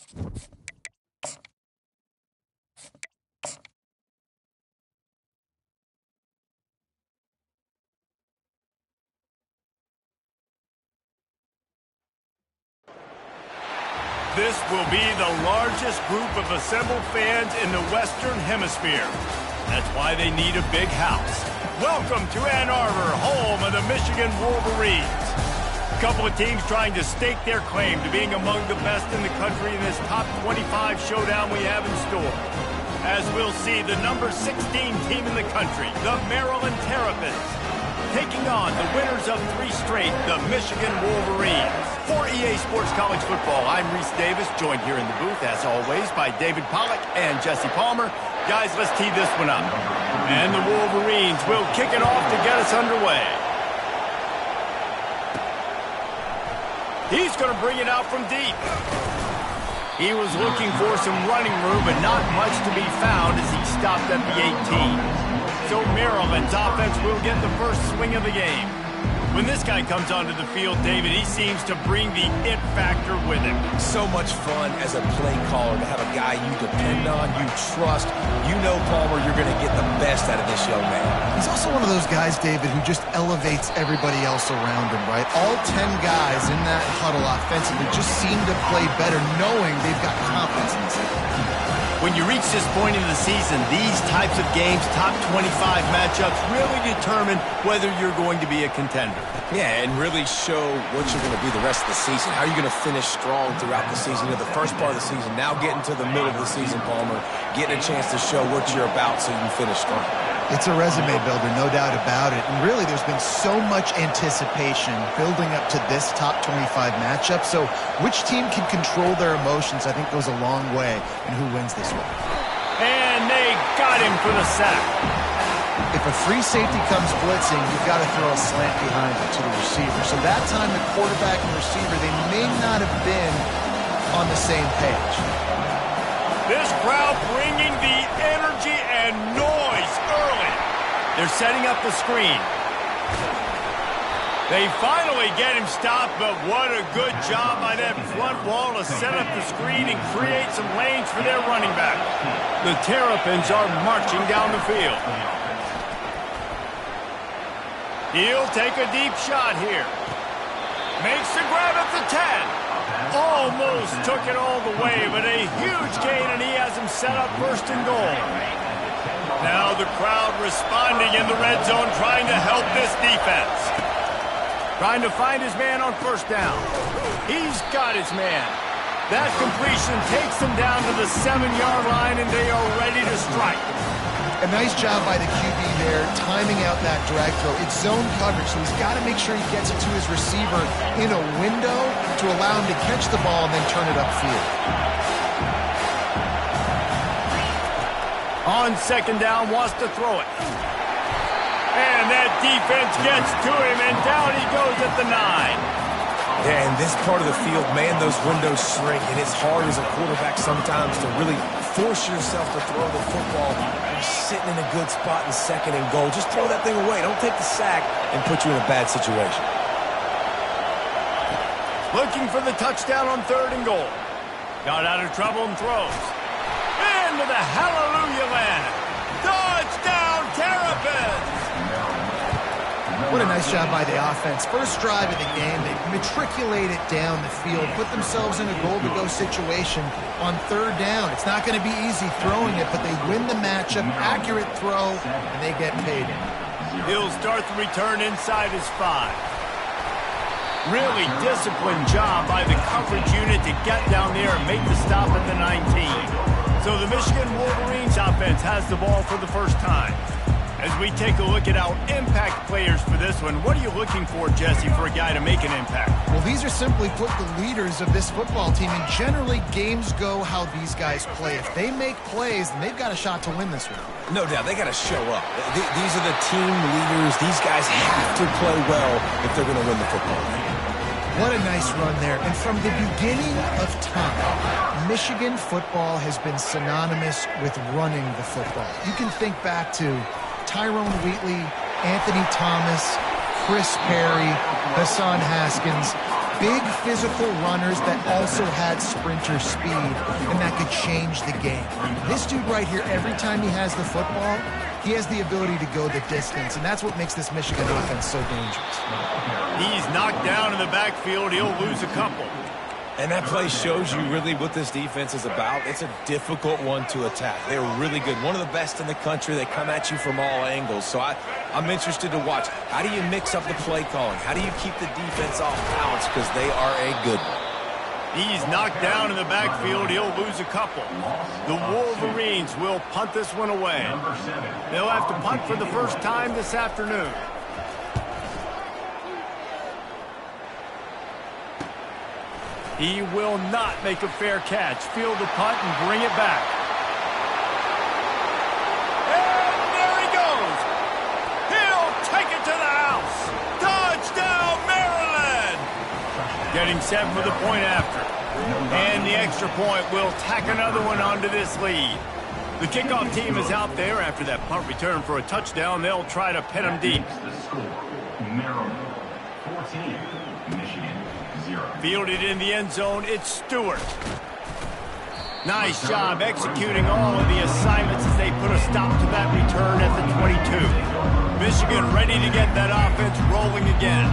This will be the largest group of assembled fans in the Western Hemisphere. That's why they need a big house. Welcome to Ann Arbor, home of the Michigan Wolverines. A couple of teams trying to stake their claim to being among the best in the country in this top 25 showdown we have in store. As we'll see, the number 16 team in the country, the Maryland Terrapins, taking on the winners of 3 straight, the Michigan Wolverines. For EA Sports College Football, I'm Reese Davis, joined here in the booth, as always, by David Pollack and Jesse Palmer. Guys, let's tee this one up. And the Wolverines will kick it off to get us underway. He's going to bring it out from deep. He was looking for some running room, but not much to be found as he stopped at the 18. So Maryland's offense will get the first swing of the game. When this guy comes onto the field, David, he seems to bring the it factor with him. So much fun as a play caller to have a guy you depend on, you trust. You know, Palmer, you're going to get the best out of this young man. He's also one of those guys, David, who just elevates everybody else around him, right? All 10 guys in that huddle offensively just seem to play better knowing they've got confidence in this guy. When you reach this point in the season, these types of games, top 25 matchups, really determine whether you're going to be a contender. Yeah, and really show what you're going to be the rest of the season. How are you going to finish strong throughout the season? You know, the first part of the season, now getting to the middle of the season, Palmer, getting a chance to show what you're about so you can finish strong. It's a resume builder, no doubt about it. And really, there's been so much anticipation building up to this top 25 matchup. So which team can control their emotions, I think, goes a long way in who wins this one. And they got him for the sack. If a free safety comes blitzing, you've got to throw a slant behind it to the receiver. So that time, the quarterback and receiver, they may not have been on the same page. This crowd bringing the energy and noise early. They're setting up the screen. They finally get him stopped, but what a good job by that front wall to set up the screen and create some lanes for their running back. The Terrapins are marching down the field. He'll take a deep shot here. Makes the grab at the 10. Almost took it all the way, but a huge gain, and he has him set up first and goal. Now the crowd responding in the red zone, trying to help this defense. Trying to find his man on first down. He's got his man. That completion takes them down to the 7-yard line, and they are ready to strike. A nice job by the QB there, timing out that drag throw. It's zone coverage, so he's got to make sure he gets it to his receiver in a window to allow him to catch the ball and then turn it upfield. On second down, wants to throw it. And that defense gets to him, and down he goes at the 9. Yeah, in this part of the field, man, those windows shrink, and it's hard as a quarterback sometimes to really force yourself to throw the football. You're sitting in a good spot in second and goal. Just throw that thing away. Don't take the sack and put you in a bad situation. Looking for the touchdown on third and goal. Got out of trouble and throws. Into the hallelujah land. Touchdown, Terrapins! What a nice job by the offense. First drive of the game, they matriculate it down the field, put themselves in a goal-to-go situation on third down. It's not going to be easy throwing it, but they win the matchup, accurate throw, and they get paid. He'll start the return inside his 5. Really disciplined job by the coverage unit to get down there and make the stop at the 19. So the Michigan Wolverines offense has the ball for the first time. As we take a look at our impact players for this one, what are you looking for, Jesse, for a guy to make an impact? Well, these are simply put the leaders of this football team, and generally games go how these guys play. If they make plays, then they've got a shot to win this one. No doubt, they got to show up. These are the team leaders. These guys have to play well if they're going to win the football game. What a nice run there. And from the beginning of time, Michigan football has been synonymous with running the football. You can think back to Tyrone Wheatley, Anthony Thomas, Chris Perry, Hassan Haskins. big physical runners that also had sprinter speed, and that could change the game. This dude right here, every time he has the football, he has the ability to go the distance, and that's what makes this Michigan offense so dangerous. He's knocked down in the backfield. He'll lose a couple. And that play shows you really what this defense is about. It's a difficult one to attack. They're really good. One of the best in the country. They come at you from all angles. So I'm interested to watch. How do you mix up the play calling? How do you keep the defense off balance? Because they are a good one. He's knocked down in the backfield. He'll lose a couple. The Wolverines will punt this one away. They'll have to punt for the first time this afternoon. He will not make a fair catch. Field the punt and bring it back. And there he goes. He'll take it to the house. Touchdown, Maryland! Getting set for the point after. And the extra point will tack another one onto this lead. The kickoff team is out there after that punt return for a touchdown. They'll try to pin him deep. The score, Maryland 14, Michigan 0. Fielded in the end zone, it's Stewart. Nice job executing all of the assignments as they put a stop to that return at the 22. Michigan ready to get that offense rolling again.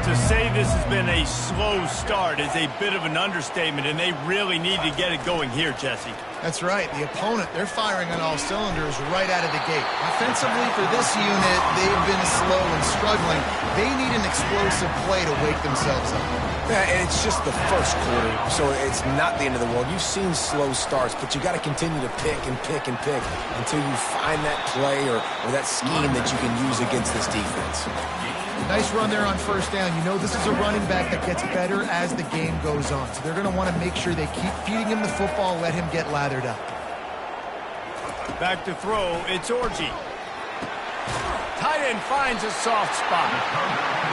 To say this has been a slow start is a bit of an understatement, and they really need to get it going here, Jesse. That's right. The opponent, they're firing on all cylinders right out of the gate. Offensively, for this unit, they've been slow and struggling. They need an explosive play to wake themselves up. Yeah, and it's just the first quarter, so it's not the end of the world. You've seen slow starts, but you got to continue to pick and pick and pick until you find that play or that scheme that you can use against this defense. Nice run there on first down. You know this is a running back that gets better as the game goes on. So they're going to want to make sure they keep feeding him the football, let him get lathered up. Back to throw, it's Orji. Tight end finds a soft spot.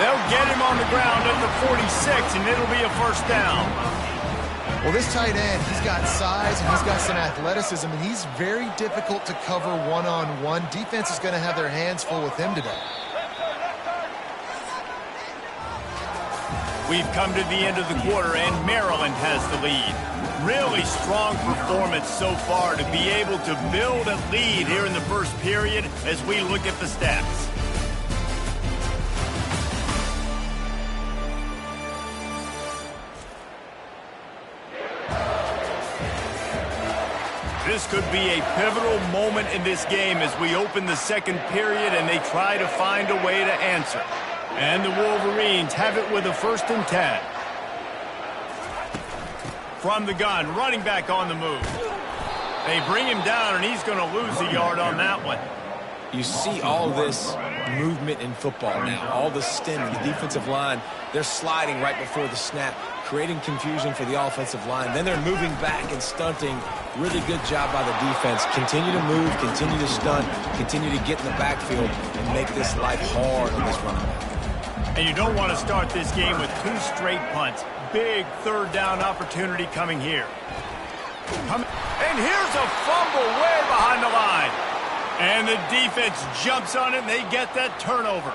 They'll get him on the ground at the 46, and it'll be a first down. Well, this tight end, he's got size and he's got some athleticism, and he's very difficult to cover one-on-one. Defense is going to have their hands full with him today. We've come to the end of the quarter, and Maryland has the lead. Really strong performance so far to be able to build a lead here in the first period as we look at the stats. This could be a pivotal moment in this game as we open the second period and they try to find a way to answer. And the Wolverines have it with a 1st and 10. From the gun, running back on the move. They bring him down, and he's going to lose a yard on that one. You see all this movement in football now, all the stemming, the defensive line, they're sliding right before the snap, creating confusion for the offensive line. Then they're moving back and stunting. Really good job by the defense. Continue to move, continue to stunt, continue to get in the backfield and make this life hard on this running back. And you don't want to start this game with 2 straight punts. Big 3rd down opportunity coming here. And here's a fumble way behind the line. And the defense jumps on it, and they get that turnover.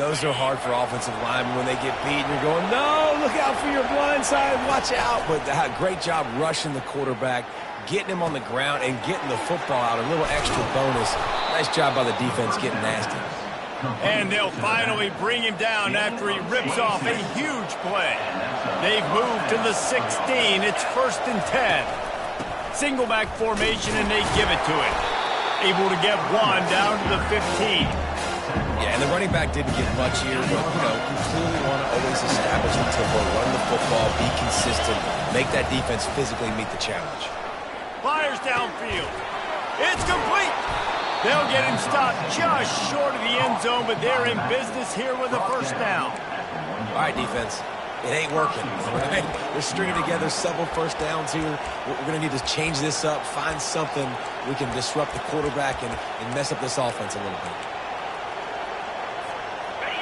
Those are hard for offensive linemen when they get beat. And you're going, no, look out for your blind side, watch out. But great job rushing the quarterback, getting him on the ground, and getting the football out. A little extra bonus. Nice job by the defense getting nasty. And they'll finally bring him down after he rips off a huge play. They've moved to the 16. It's 1st and 10. Single back formation, and they give it to him. Able to get one down to the 15. Yeah, and the running back didn't get much here, but, you clearly want to always establish the tempo, run the football, be consistent, make that defense physically meet the challenge. Fires downfield. It's complete. They'll get him stopped just short of the end zone, but they're in business here with a 1st down. All right, defense. It ain't working, right? We're stringing together several 1st downs here. We're going to need to change this up, find something we can disrupt the quarterback and mess up this offense a little bit.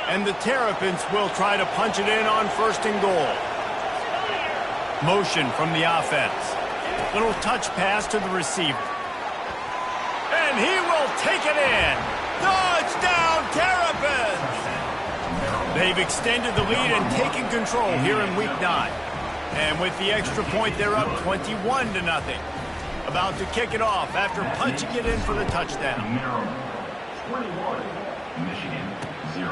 And the Terrapins will try to punch it in on 1st and goal. Motion from the offense. Little touch pass to the receiver. And he will take it in. Touchdown, Terrapins! They've extended the lead and taken control here in Week 9. And with the extra point, they're up 21-0. About to kick it off after punching it in for the touchdown. Maryland, 21. Michigan, 0.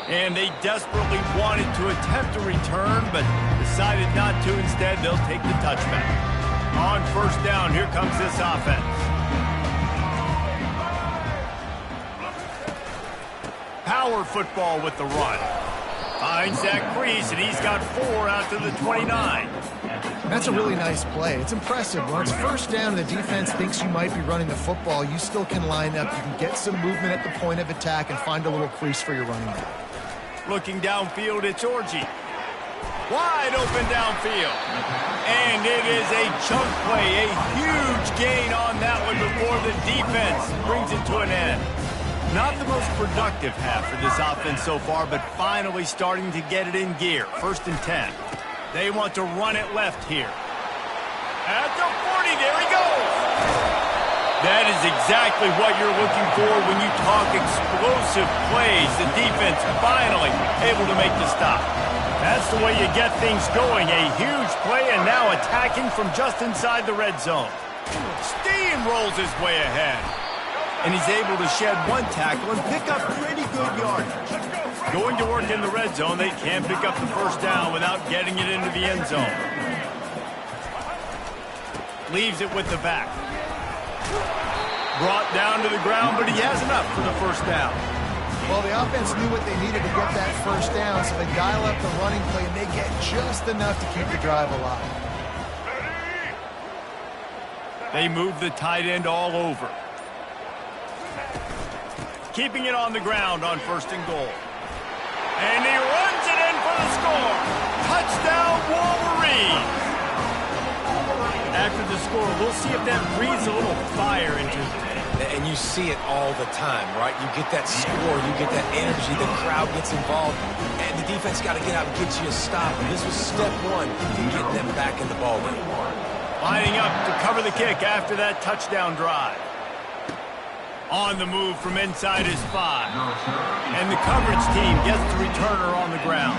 And they desperately wanted to attempt a return, but decided not to. Instead, they'll take the touchback. On first down, here comes this offense. Power football with the run. Finds that crease, and he's got 4 out to the 29. That's a really nice play. It's impressive. When it's first down and the defense thinks you might be running the football, you still can line up. You can get some movement at the point of attack and find a little crease for your running back. Looking downfield, it's Orji. Wide open downfield. And it is a chunk play, a huge gain on that one before the defense brings it to an end. Not the most productive half for this offense so far, but finally starting to get it in gear. 1st and 10. They want to run it left here. At the 40, there he goes. That is exactly what you're looking for when you talk explosive plays. The defense finally able to make the stop. That's the way you get things going. A huge play and now attacking from just inside the red zone. Steamrolls his way ahead. And he's able to shed 1 tackle and pick up pretty good yardage. Going to work in the red zone, they can't pick up the first down without getting it into the end zone. Leaves it with the back. Brought down to the ground, but he has enough for the first down. Well, the offense knew what they needed to get that first down, so they dial up the running play, and they get just enough to keep the drive alive. They move the tight end all over. Keeping it on the ground on 1st and goal. And he runs it in for the score. Touchdown, Wolverines. After the score, we'll see if that breathes a little fire into it. And you see it all the time, right? You get that score, you get that energy, the crowd gets involved, and the defense got to get out and get you a stop. And this was step 1 to getting them back in the ballgame. Lining up to cover the kick after that touchdown drive. On the move from inside his 5. And the coverage team gets the returner on the ground.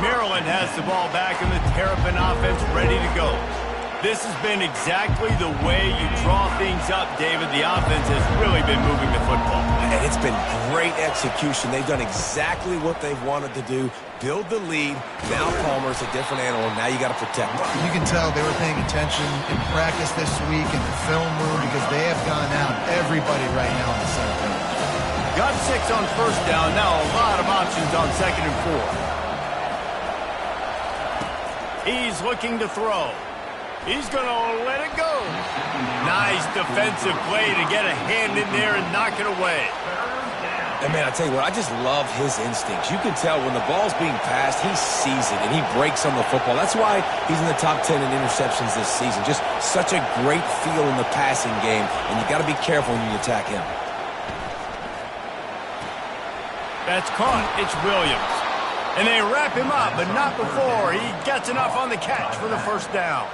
Maryland has the ball back and the Terrapin offense ready to go. This has been exactly the way you draw things up, David. The offense has really been moving the football. And it's been great execution. They've done exactly what they've wanted to do. Build the lead. Now Palmer's a different animal. Now you got to protect him. You can tell they were paying attention in practice this week in the film room because they have gone out. Everybody right now on the same page. Got 6 on first down. Now a lot of options on 2nd and 4. He's looking to throw. He's going to let it go. Nice defensive play to get a hand in there and knock it away. And, man, I tell you what, I just love his instincts. You can tell when the ball's being passed, he sees it, and he breaks on the football. That's why he's in the top 10 in interceptions this season. Just such a great feel in the passing game, and you got to be careful when you attack him. That's caught. It's Williams. And they wrap him up, but not before he gets enough on the catch for the first down.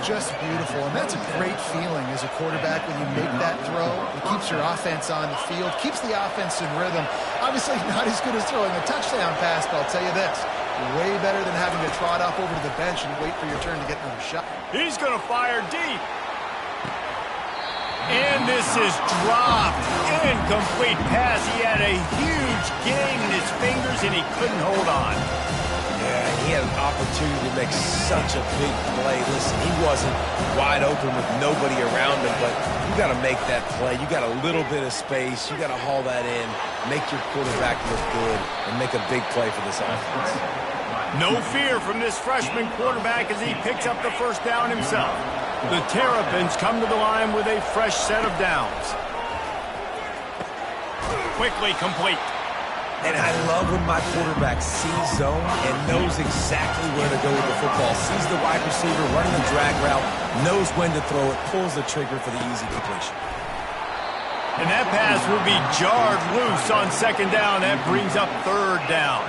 Just beautiful, and that's a great feeling as a quarterback when you make that throw. It keeps your offense on the field, keeps the offense in rhythm. Obviously not as good as throwing a touchdown pass, but I'll tell you this, way better than having to trot off over to the bench and wait for your turn to get another shot. He's going to fire deep. And this is dropped. Incomplete pass. He had a huge gain in his fingers, and he couldn't hold on. Yeah, he had an opportunity to make such a big play. Listen, he wasn't wide open with nobody around him, but you got to make that play. You got a little bit of space. You got to haul that in, make your quarterback look good, and make a big play for this offense. No fear from this freshman quarterback as he picks up the first down himself. The Terrapins come to the line with a fresh set of downs. Quickly complete. And I love when my quarterback sees zone and knows exactly where to go with the football. Sees the wide receiver running the drag route, knows when to throw it, pulls the trigger for the easy completion. And that pass will be jarred loose on 2nd down. That brings up 3rd down.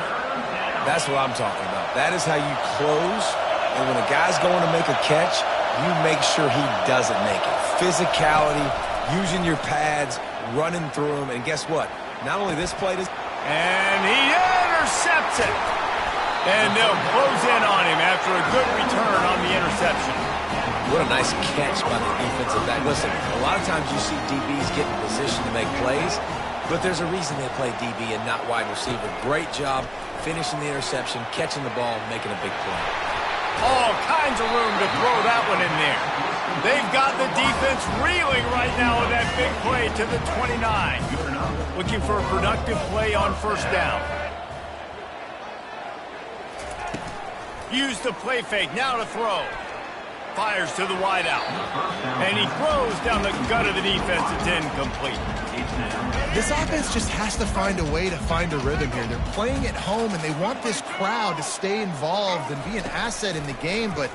That's what I'm talking about. That is how you close. And when a guy's going to make a catch, you make sure he doesn't make it. Physicality, using your pads, running through them. And guess what? Not only this play, And he intercepts it. And they'll close in on him after a good return on the interception. What a nice catch by the defensive back. Listen, a lot of times you see DBs get in position to make plays, but there's a reason they play DB and not wide receiver. Great job finishing the interception, catching the ball, making a big play. All kinds of room to throw that one in there. They've got the defense reeling right now with that big play to the 29. Looking for a productive play on first down. Use the play fake, now to throw. Fires to the wideout. And he throws down the gut of the defense. It's incomplete. This offense just has to find a way to find a rhythm here. They're playing at home, and they want this crowd to stay involved and be an asset in the game, but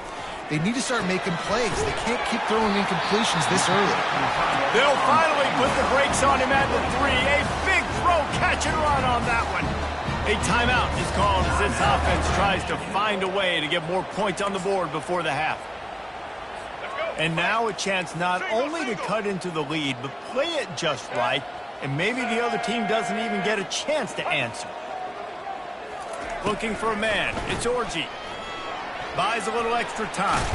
they need to start making plays. They can't keep throwing incompletions this early. They'll finally put the brakes on him at the 3. A big throw, catch and run on that one. A timeout is called as this offense tries to find a way to get more points on the board before the half. And now a chance not only to cut into the lead, but play it just right, and maybe the other team doesn't even get a chance to answer. Looking for a man. It's Orji. Buys a little extra time.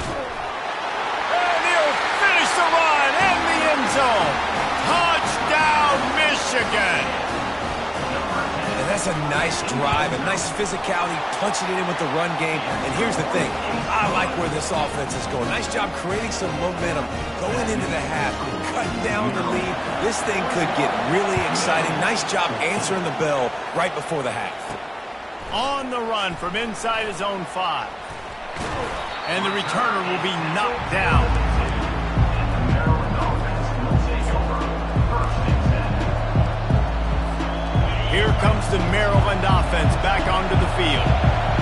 And he'll finish the run in the end zone. Touchdown, Michigan. And that's a nice drive, a nice physicality, punching it in with the run game. And here's the thing. I like where this offense is going. Nice job creating some momentum going into the half, cutting down the lead. This thing could get really exciting. Nice job answering the bell right before the half. On the run from inside his own 5. And the returner will be knocked down. Here comes the Maryland offense back onto the field.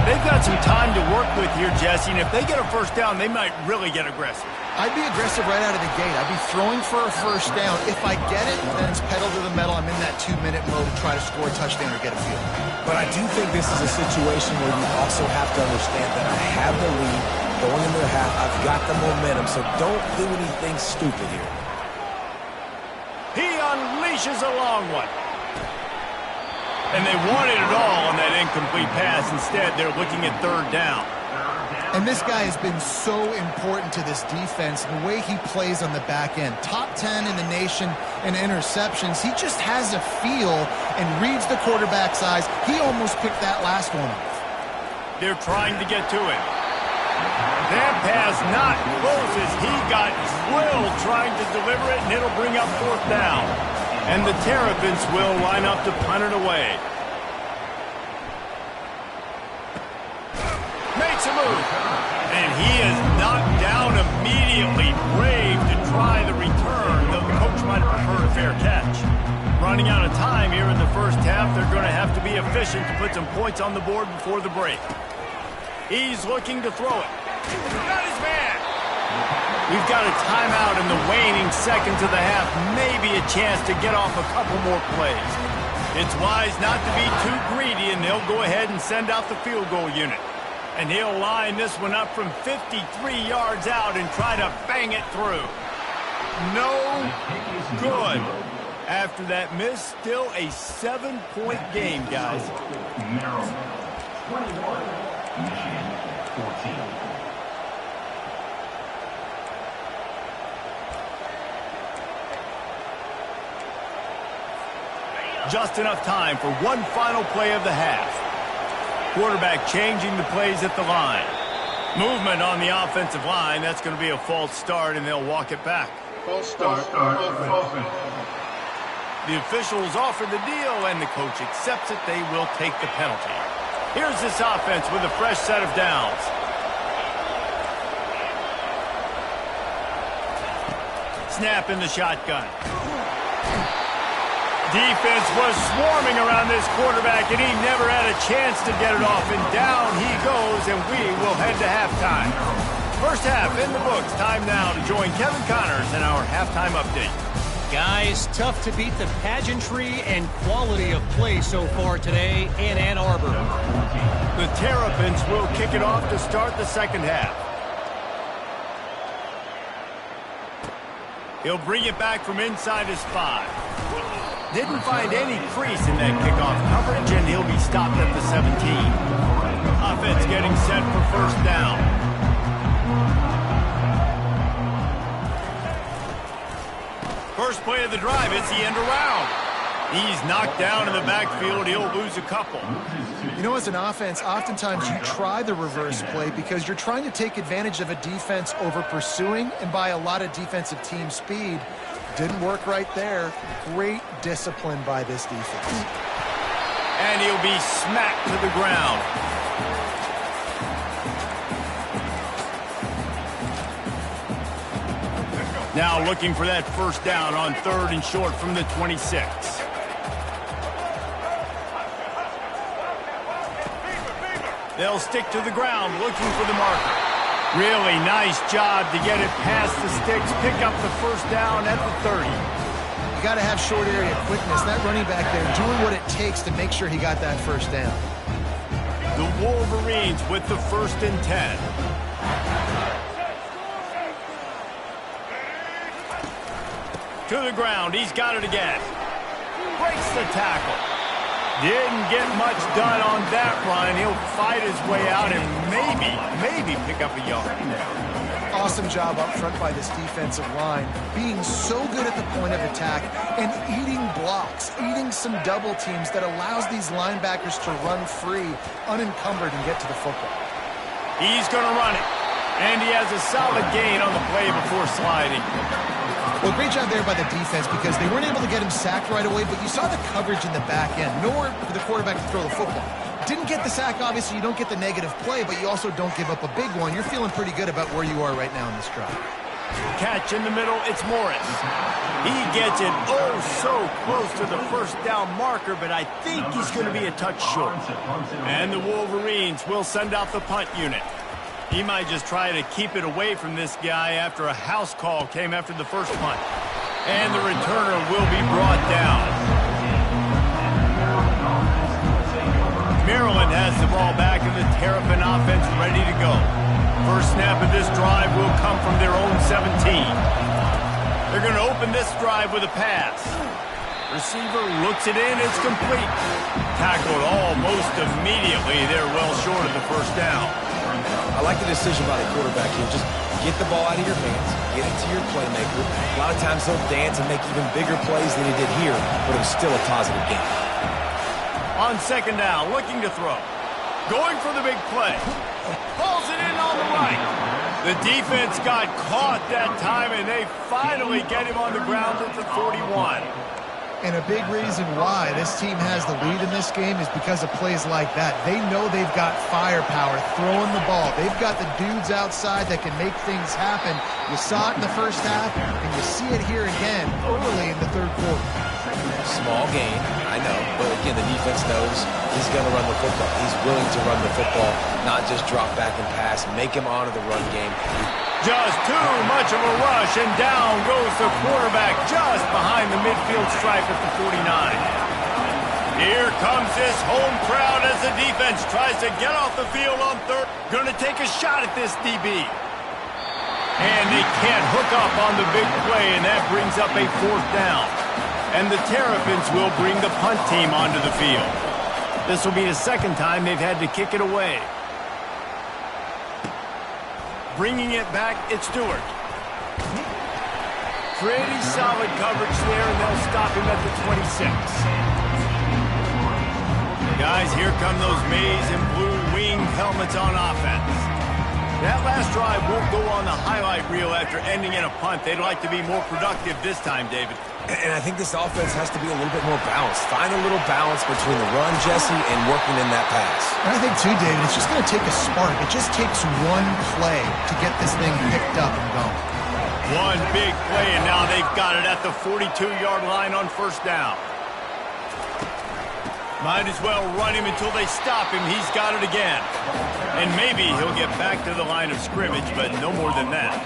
They've got some time to work with here, Jesse, and if they get a first down, they might really get aggressive. I'd be aggressive right out of the gate. I'd be throwing for a first down. If I get it, then it's pedal to the metal. I'm in that 2-minute mode to try to score a touchdown or get a field. But I do think this is a situation where you also have to understand that I have the lead going into the half. I've got the momentum, so don't do anything stupid here. He unleashes a long one. And they wanted it all on that incomplete pass. Instead, they're looking at third down. And this guy has been so important to this defense, the way he plays on the back end. Top 10 in the nation in interceptions. He just has a feel and reads the quarterback's eyes. He almost picked that last one off. They're trying to get to him. That pass not close as he got drilled trying to deliver it, and it'll bring up fourth down. And the Terrapins will line up to punt it away. Makes a move. And he is knocked down immediately. Brave to try the return, though the coach might have preferred a fair catch. Running out of time here in the first half, they're going to have to be efficient to put some points on the board before the break. He's looking to throw it. Got his man. We've got a timeout in the waning seconds of the half. Maybe a chance to get off a couple more plays. It's wise not to be too greedy, and they'll go ahead and send out the field goal unit. And he'll line this one up from 53 yards out and try to bang it through. No good. After that miss, still a 7-point game, guys. Maryland 21, Michigan 14. Just enough time for one final play of the half. Quarterback changing the plays at the line. Movement on the offensive line. That's going to be a false start, and they'll walk it back. False start. Offense. The officials offer the deal, and the coach accepts it. They will take the penalty. Here's this offense with a fresh set of downs. Snap in the shotgun. Defense was swarming around this quarterback, and he never had a chance to get it off. And down he goes, and we will head to halftime. First half in the books. Time now to join Kevin Connors in our halftime update. Guys, tough to beat the pageantry and quality of play so far today in Ann Arbor. The Terrapins will kick it off to start the second half. He'll bring it back from inside his 5. Didn't find any crease in that kickoff coverage, and he'll be stopped at the 17. Offense getting set for first down. First play of the drive, it's the end around. He's knocked down in the backfield. He'll lose a couple. You know, as an offense, oftentimes you try the reverse play because you're trying to take advantage of a defense over pursuing and by a lot of defensive team speed. Didn't work right there. Great discipline by this defense. And he'll be smacked to the ground. Now looking for that first down on 3rd and short from the 26. They'll stick to the ground looking for the marker. Really nice job to get it past the sticks, pick up the first down at the 30. You got to have short area quickness. That running back there doing what it takes to make sure he got that first down. The Wolverines with the 1st and 10. To the ground, he's got it again. Breaks the tackle. Didn't get much done on that run. He'll fight his way out and maybe pick up a yard. Awesome job up front by this defensive line, being so good at the point of attack and eating blocks, eating some double teams that allows these linebackers to run free, unencumbered, and get to the football. He's going to run it, and he has a solid gain on the play before sliding. Well, great job there by the defense because they weren't able to get him sacked right away, but you saw the coverage in the back end. Nowhere for the quarterback to throw the football. Didn't get the sack, obviously. You don't get the negative play, but you also don't give up a big one. You're feeling pretty good about where you are right now in this drive. Catch in the middle, it's Morris. He gets it so close to the first down marker, but I think he's going to be a touch short. And the Wolverines will send out the punt unit. He might just try to keep it away from this guy after a house call came after the first punt. And the returner will be brought down. Maryland has the ball back and the Terrapin offense ready to go. First snap of this drive will come from their own 17. They're going to open this drive with a pass. Receiver looks it in, it's complete. Tackled almost immediately. They're well short of the first down. I like the decision by the quarterback here. Just get the ball out of your hands, get it to your playmaker. A lot of times he'll dance and make even bigger plays than he did here, but it was still a positive game. On second down, looking to throw. Going for the big play. Pulls it in on the right. The defense got caught that time, and they finally get him on the ground at the 41. And a big reason why this team has the lead in this game is because of plays like that. They know they've got firepower throwing the ball. They've got the dudes outside that can make things happen. You saw it in the first half, and you see it here again early in the third quarter. Small game, I know, but again, the defense knows he's going to run the football. He's willing to run the football, not just drop back and pass, make him honor the run game. Just too much of a rush, and down goes the quarterback just behind the midfield stripe at the 49. Here comes this home crowd as the defense tries to get off the field on third. Going to take a shot at this DB. And they can't hook up on the big play, and that brings up a fourth down. And the Terrapins will bring the punt team onto the field. This will be the second time they've had to kick it away. Bringing it back, it's Stewart. Pretty solid coverage there, and they'll stop him at the 26. Guys, here come those maize and blue winged helmets on offense. That last drive won't go on the highlight reel after ending in a punt. They'd like to be more productive this time, David. And I think this offense has to be a little bit more balanced. Find a little balance between the run, Jesse, and working in that pass. And I think, too, David, it's just going to take a spark. It just takes one play to get this thing picked up and going. One big play, and now they've got it at the 42-yard line on first down. Might as well run him until they stop him. He's got it again. And maybe he'll get back to the line of scrimmage, but no more than that.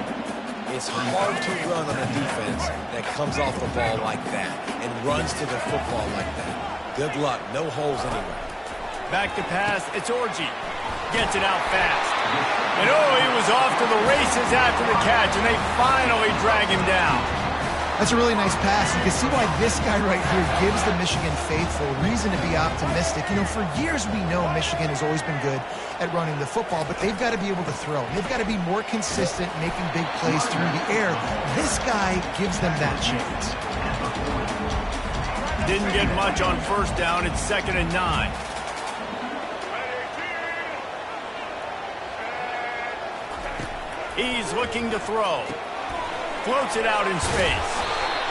It's hard to run on a defense that comes off the ball like that and runs to the football like that. Good luck. No holes anywhere. Back to pass. It's Orji. Gets it out fast. And he was off to the races after the catch, and they finally drag him down. That's a really nice pass. You can see why this guy right here gives the Michigan faithful reason to be optimistic. You know, for years we know Michigan has always been good at running the football, but they've got to be able to throw. They've got to be more consistent making big plays through the air. This guy gives them that chance. Didn't get much on first down. It's 2nd and 9. He's looking to throw. Floats it out in space.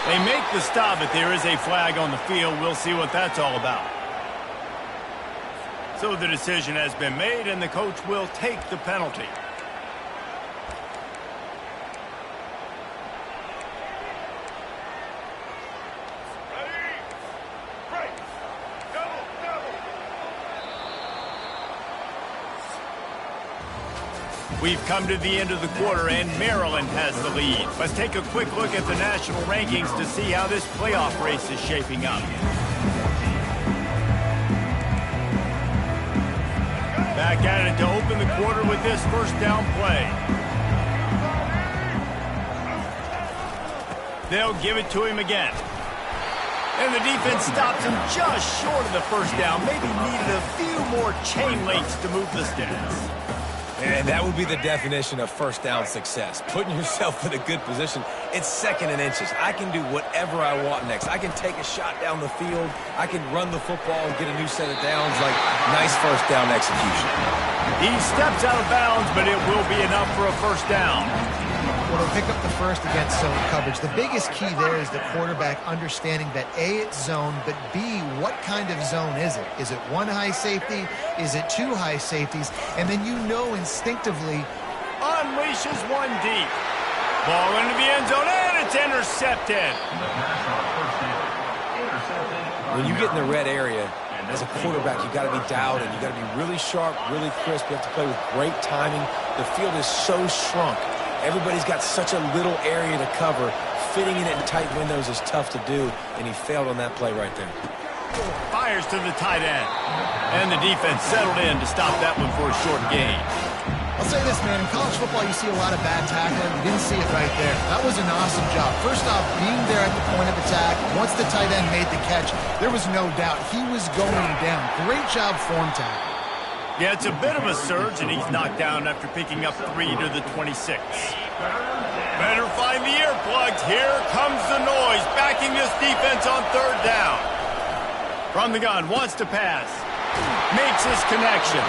They make the stop, but there is a flag on the field. We'll see what that's all about. So the decision has been made, and the coach will take the penalty. We've come to the end of the quarter, and Maryland has the lead. Let's take a quick look at the national rankings to see how this playoff race is shaping up. Back at it to open the quarter with this first down play. They'll give it to him again. And the defense stops him just short of the first down. Maybe needed a few more chain links to move the sticks. And that would be the definition of first down success. Putting yourself in a good position. It's 2nd and inches. I can do whatever I want next. I can take a shot down the field. I can run the football and get a new set of downs. Like, nice first down execution. He steps out of bounds, but it will be enough for a first down. Well, they'll pick up the first against zone coverage. The biggest key there is the quarterback understanding that A, it's zone, but B, what kind of zone is it? Is it one high safety? Is it two high safeties? And then you know instinctively. Unleashes one deep. Ball into the end zone, and it's intercepted. When you get in the red area, as a quarterback, you got to be dialed in. You got to be really sharp, really crisp. You have to play with great timing. The field is so shrunk. Everybody's got such a little area to cover. Fitting in it in tight windows is tough to do, and he failed on that play right there. Fires to the tight end. And the defense settled in to stop that one for a short gain. I'll say this, man. In college football, you see a lot of bad tackling. You didn't see it right there. That was an awesome job. First off, being there at the point of attack. Once the tight end made the catch, there was no doubt he was going down. Great job form tackle. Yeah, it's a bit of a surge, and he's knocked down after picking up 3 to the 26. Better find the earplugs. Here comes the noise, backing this defense on 3rd down. From the gun, wants to pass. Makes his connection.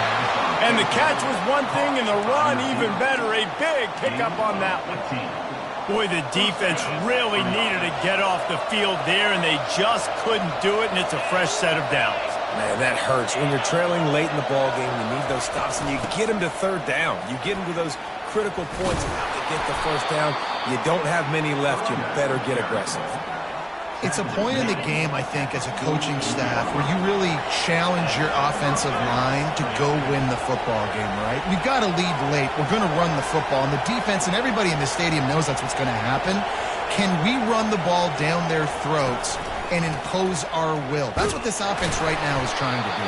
And the catch was one thing, and the run even better. A big pickup on that one. Boy, the defense really needed to get off the field there, and they just couldn't do it, and it's a fresh set of downs. Man, that hurts. When you're trailing late in the ball game, you need those stops, and you get them to 3rd down. You get them to those critical points how to get the first down. You don't have many left. You better get aggressive. It's a point in the game, I think, as a coaching staff, where you really challenge your offensive line to go win the football game, right? We've got to lead late. We're going to run the football, and the defense and everybody in the stadium knows that's what's going to happen. Can we run the ball down their throats and impose our will? That's what this offense right now is trying to do.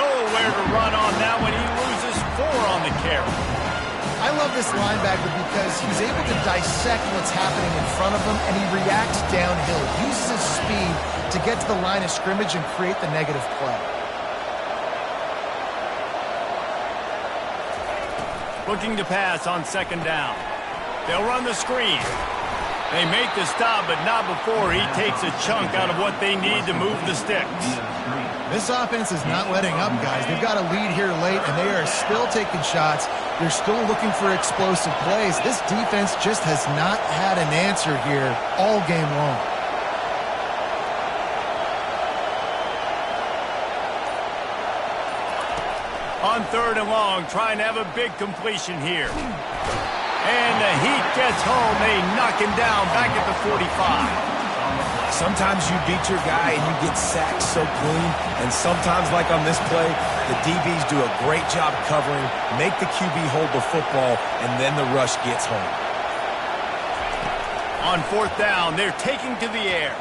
Nowhere to run on that one. He loses 4 on the carry. I love this linebacker because he's able to dissect what's happening in front of him, and he reacts downhill, uses his speed to get to the line of scrimmage and create the negative play. Looking to pass on 2nd down. They'll run the screen. They make the stop, but not before he takes a chunk out of what they need to move the sticks. This offense is not letting up, guys. They've got a lead here late, and they are still taking shots. They're still looking for explosive plays. This defense just has not had an answer here all game long. On 3rd and long, trying to have a big completion here. And the heat gets home. They knock him down back at the 45. Sometimes you beat your guy and you get sacked so clean, and sometimes, like on this play, the DBs do a great job covering, make the QB hold the football, and then the rush gets home. On 4th down, they're taking to the air.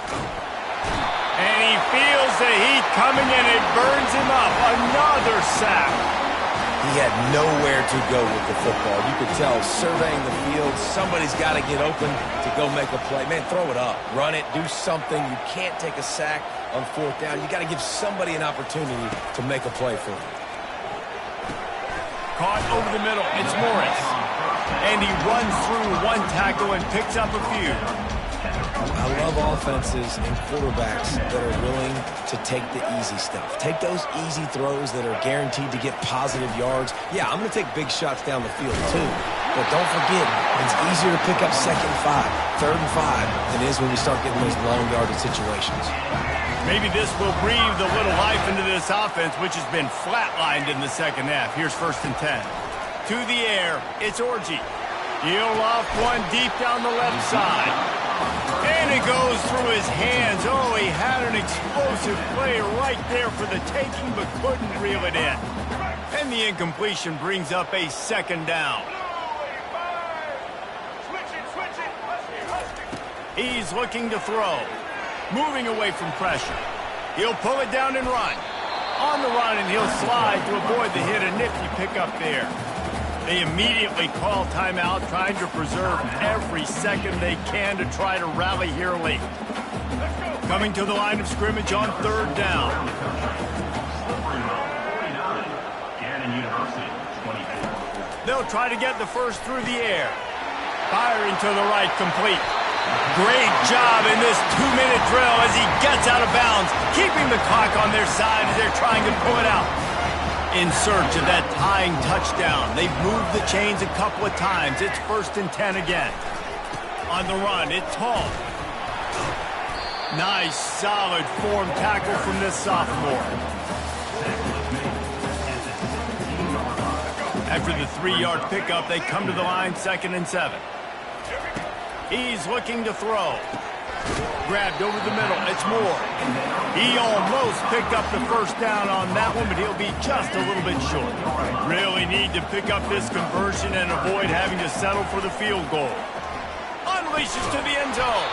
And he feels the heat coming, and it burns him up. Another sack. He had nowhere to go with the football. You could tell, surveying the field, somebody's got to get open to go make a play. Man, throw it up. Run it. Do something. You can't take a sack on fourth down. You got to give somebody an opportunity to make a play for him. Caught over the middle. It's Morris. And he runs through one tackle and picks up a few. I love offenses and quarterbacks that are willing to take the easy stuff. Take those easy throws that are guaranteed to get positive yards. Yeah, I'm going to take big shots down the field too. But don't forget, it's easier to pick up 2nd and 5, 3rd and 5 than it is when we start getting those long yardage situations. Maybe this will breathe a little life into this offense, which has been flatlined in the second half. Here's 1st and 10. To the air, it's Orji. He'll off one deep down the left side. And it goes through his hands. Oh, he had an explosive play right there for the taking, but couldn't reel it in. And the incompletion brings up a 2nd down. He's looking to throw. Moving away from pressure. He'll pull it down and run. On the run, and he'll slide to avoid the hit. A nifty pickup there. They immediately call timeout, trying to preserve every second they can to try to rally here late. Coming to the line of scrimmage on 3rd down. They'll try to get the first through the air. Firing to the right, complete. Great job in this 2-minute drill as he gets out of bounds, keeping the clock on their side as they're trying to pull it out. In search of that tying touchdown. They've moved the chains a couple of times. It's 1st and 10 again. On the run, it's Hall. Nice, solid form tackle from this sophomore. After the 3-yard pickup, they come to the line, 2nd and 7. He's looking to throw. Grabbed over the middle. It's Moore. He almost picked up the 1st down on that one, but he'll be just a little bit short. Really need to pick up this conversion and avoid having to settle for the field goal. Unleashes to the end zone.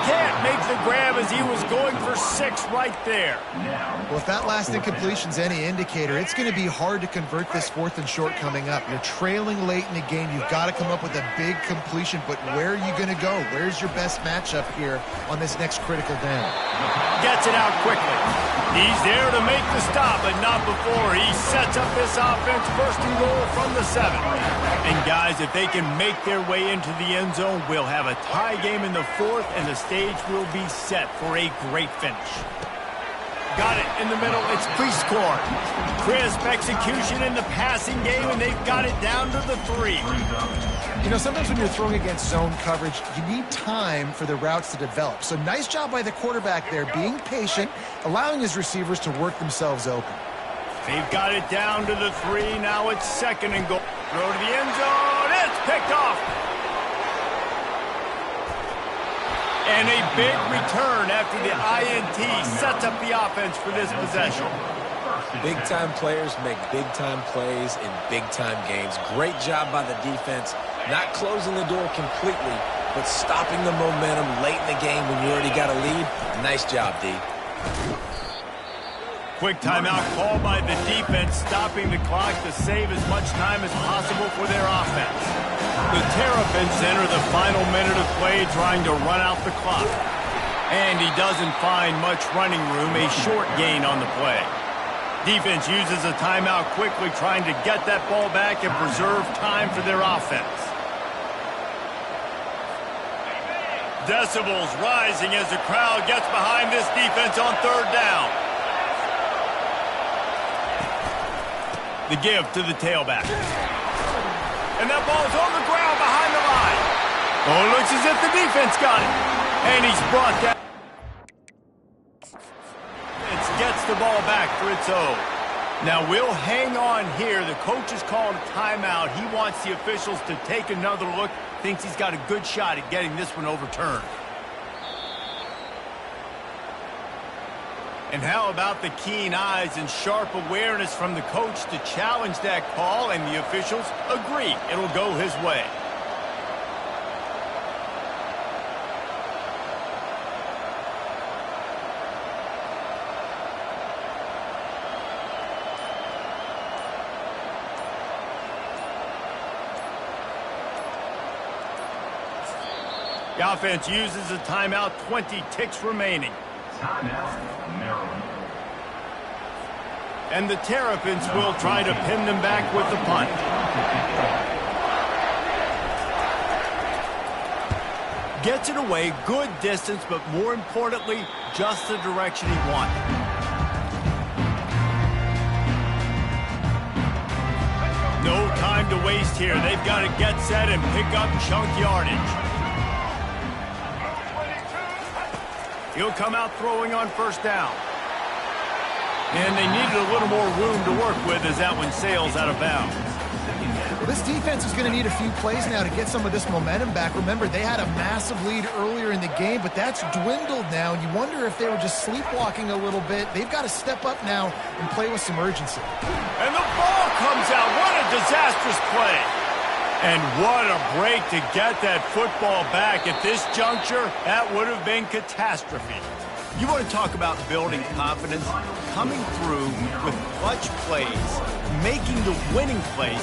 Can't make the grab as he was going for 6 right there. Well, if that last incompletion's any indicator, it's going to be hard to convert this 4th and short coming up. You're trailing late in the game. You've got to come up with a big completion, but where are you going to go? Where's your best matchup here on this next critical down? Gets it out quickly. He's there to make the stop, but not before he sets up this offense. 1st and goal from the 7. And guys, if they can make their way into the end zone, we'll have a tie game in the 4th, and the stage will be set for a great finish. Got it in the middle. It's Prescorn. Crisp execution in the passing game, and they've got it down to the 3. You know, sometimes when you're throwing against zone coverage, you need time for the routes to develop. So nice job by the quarterback there, being patient, allowing his receivers to work themselves open. They've got it down to the 3. Now it's 2nd and goal. Throw to the end zone. It's picked off. And a big return after the INT sets up the offense for this possession. Big-time players make big-time plays in big-time games. Great job by the defense, not closing the door completely, but stopping the momentum late in the game when you already got a lead. Nice job, D. Quick timeout called by the defense, stopping the clock to save as much time as possible for their offense. The Terrapins enter the final minute of play trying to run out the clock. And he doesn't find much running room, a short gain on the play. Defense uses a timeout quickly, trying to get that ball back and preserve time for their offense. Decibels rising as the crowd gets behind this defense on 3rd down. The give to the tailback. And that ball's on the ground behind the line. Oh, it looks as if the defense got it. And he's brought down. Gets the ball back for its own. Now we'll hang on here. The coach has called a timeout. He wants the officials to take another look. Thinks he's got a good shot at getting this one overturned. And how about the keen eyes and sharp awareness from the coach to challenge that call, and the officials agree it'll go his way. The offense uses a timeout, 20 ticks remaining. Timeout, Maryland. And the Terrapins will try to pin them back with the punt. Gets it away, good distance, but more importantly, just the direction he wanted. No time to waste here. They've got to get set and pick up chunk yardage. He'll come out throwing on first down. And they needed a little more room to work with as that one sails out of bounds. Well, this defense is going to need a few plays now to get some of this momentum back. Remember, they had a massive lead earlier in the game, but that's dwindled now, and you wonder if they were just sleepwalking a little bit. They've got to step up now and play with some urgency. And the ball comes out. What a disastrous play. And what a break to get that football back. At this juncture, that would have been catastrophe. You want to talk about building confidence, coming through with clutch plays, making the winning plays.